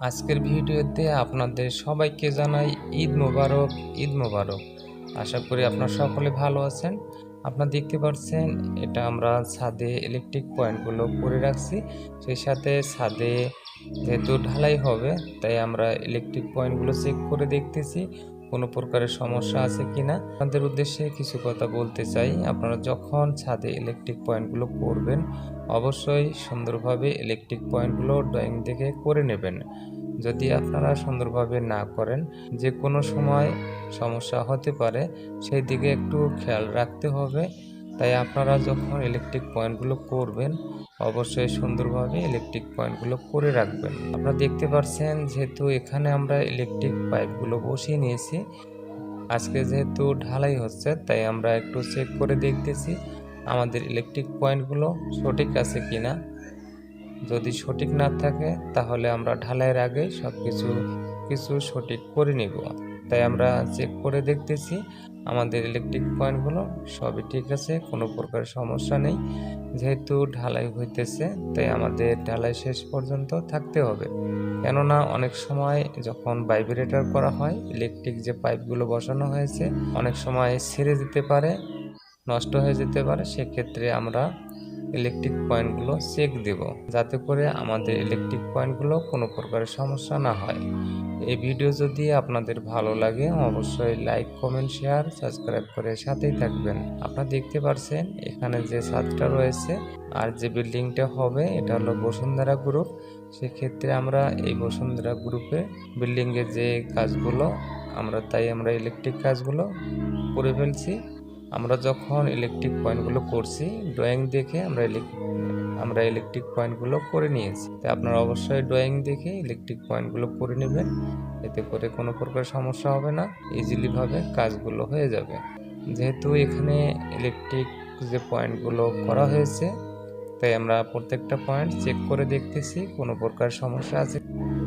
আজকের ভিডিওতে আপনাদের সবাইকে জানাই ঈদ মোবারক। ঈদ মোবারক। আশা করি আপনারা সকলে ভালো আছেন। আপনারা দেখতে পাচ্ছেন এটা আমরা ছাদে ইলেকট্রিক পয়েন্টগুলো করে রাখছি। সেই সাথে ছাদে যেহেতু ঢালাই হবে তাই আমরা ইলেকট্রিক পয়েন্টগুলো চেক করে দেখতেছি কোনো প্রকারের সমস্যা আছে কিনা। আপনাদের উদ্দেশ্যে কিছু কথা বলতে চাই। আপনারা যখন ছাদে ইলেকট্রিক পয়েন্টগুলো করবেন অবশ্যই সুন্দরভাবে ইলেকট্রিক পয়েন্টগুলো ড্রয়িং দেখে করে নেবেন। যদি আপনারা সুন্দরভাবে না করেন যে কোনো সময় সমস্যা হতে পারে, সেই দিকে একটু খেয়াল রাখতে হবে। তাই আপনারা যখন ইলেকট্রিক পয়েন্টগুলো করবেন অবশ্যই সুন্দরভাবে ইলেকট্রিক পয়েন্টগুলো করে রাখবেন। আপনারা দেখতে পাচ্ছেন যেহেতু এখানে আমরা ইলেকট্রিক পাইপগুলো বসিয়ে নিয়েছি, আজকে যেহেতু ঢালাই হচ্ছে তাই আমরা একটু চেক করে দেখতেছি আমাদের ইলেকট্রিক পয়েন্টগুলো সঠিক আছে কিনা। যদি সঠিক না থাকে তাহলে আমরা ঢালাইয়ের আগে সব কিছু সঠিক করে নিব। তাই আমরা চেক করে দেখতেছি আমাদের ইলেকট্রিক পয়েন্টগুলো সবই ঠিক আছে, কোনো প্রকার সমস্যা নেই। যেহেতু ঢালাই হইতেছে তাই আমাদের ঢালাই শেষ পর্যন্ত থাকতে হবে। কেননা অনেক সময় যখন ভাইব্রেটর করা হয় ইলেকট্রিক যে পাইপগুলো বসানো হয়েছে অনেক সময় ছিঁড়ে যেতে পারে, নষ্ট হয়ে যেতে পারে। সেক্ষেত্রে আমরা ইলেকট্রিক পয়েন্টগুলো চেক দেব যাতে করে আমাদের ইলেকট্রিক পয়েন্টগুলো কোনো প্রকারের সমস্যা না হয়। এই ভিডিও যদি আপনাদের ভালো লাগে অবশ্যই লাইক, কমেন্ট, শেয়ার, সাবস্ক্রাইব করে সাথেই থাকবেন। আপনারা দেখতে পাচ্ছেন এখানে যে ছাদটা রয়েছে আর যে বিল্ডিংটা হবে এটা হলো বসুন্ধরা গ্রুপ। সেক্ষেত্রে আমরা এই বসুন্ধরা গ্রুপে বিল্ডিংয়ের যে কাজগুলো আমরা ইলেকট্রিক কাজগুলো করে ফেলছি। আমরা যখন ইলেকট্রিক পয়েন্টগুলো করছি ড্রয়িং দেখে আমরা ইলেকট্রিক পয়েন্টগুলো করে নিয়েছি। তাই আপনারা অবশ্যই ড্রয়িং দেখে ইলেকট্রিক পয়েন্টগুলো করে নেবেন, এতে করে কোনো প্রকার সমস্যা হবে না, ইজিলিভাবে কাজগুলো হয়ে যাবে। যেহেতু এখানে ইলেকট্রিক যে পয়েন্টগুলো করা হয়েছে তাই আমরা প্রত্যেকটা পয়েন্ট চেক করে দেখতেছি কোনো প্রকার সমস্যা আছে।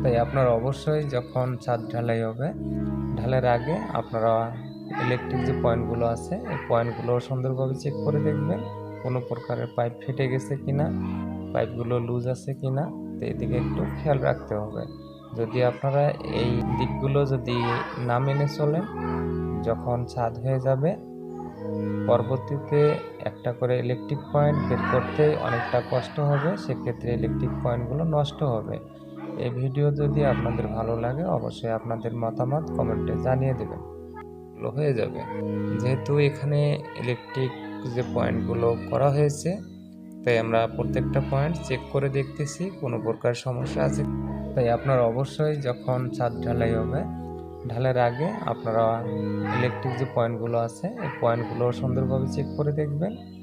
তাই আপনারা অবশ্যই যখন ছাদ ঢালাই হবে ঢালাইয়ের আগে আপনারা ইলেকট্রিক যে পয়েন্টগুলো আছে এই পয়েন্টগুলো সুন্দরভাবে চেক করে দেখবেন কোনো প্রকারের পাইপ ফেটে গেছে কিনা, পাইপগুলো লুজ আছে কিনা। তো এদিকে একটু খেয়াল রাখতে হবে। যদি আপনারা এই দিকগুলো যদি না মেনে চলেন, যখন ছাদ হয়ে যাবে পরবর্তীতে একটা করে ইলেকট্রিক পয়েন্ট বের করতে অনেকটা কষ্ট হবে, সেক্ষেত্রে ইলেকট্রিক পয়েন্টগুলো নষ্ট হবে। এই ভিডিও যদি আপনাদের ভালো লাগে অবশ্যই আপনাদের মতামত কমেন্টে জানিয়ে দেবেন, হয়ে যাবে। যেহেতু এখানে ইলেকট্রিক যে পয়েন্টগুলো করা হয়েছে তাই আমরা প্রত্যেকটা পয়েন্ট চেক করে দেখতেছি কোনো প্রকার সমস্যা আছে। তাই আপনারা অবশ্যই যখন ছাদ ঢালাই হবে ঢালাইয়ের আগে আপনারা ইলেকট্রিক যে পয়েন্টগুলো আছে এই পয়েন্টগুলো সুন্দরভাবে চেক করে দেখবেন।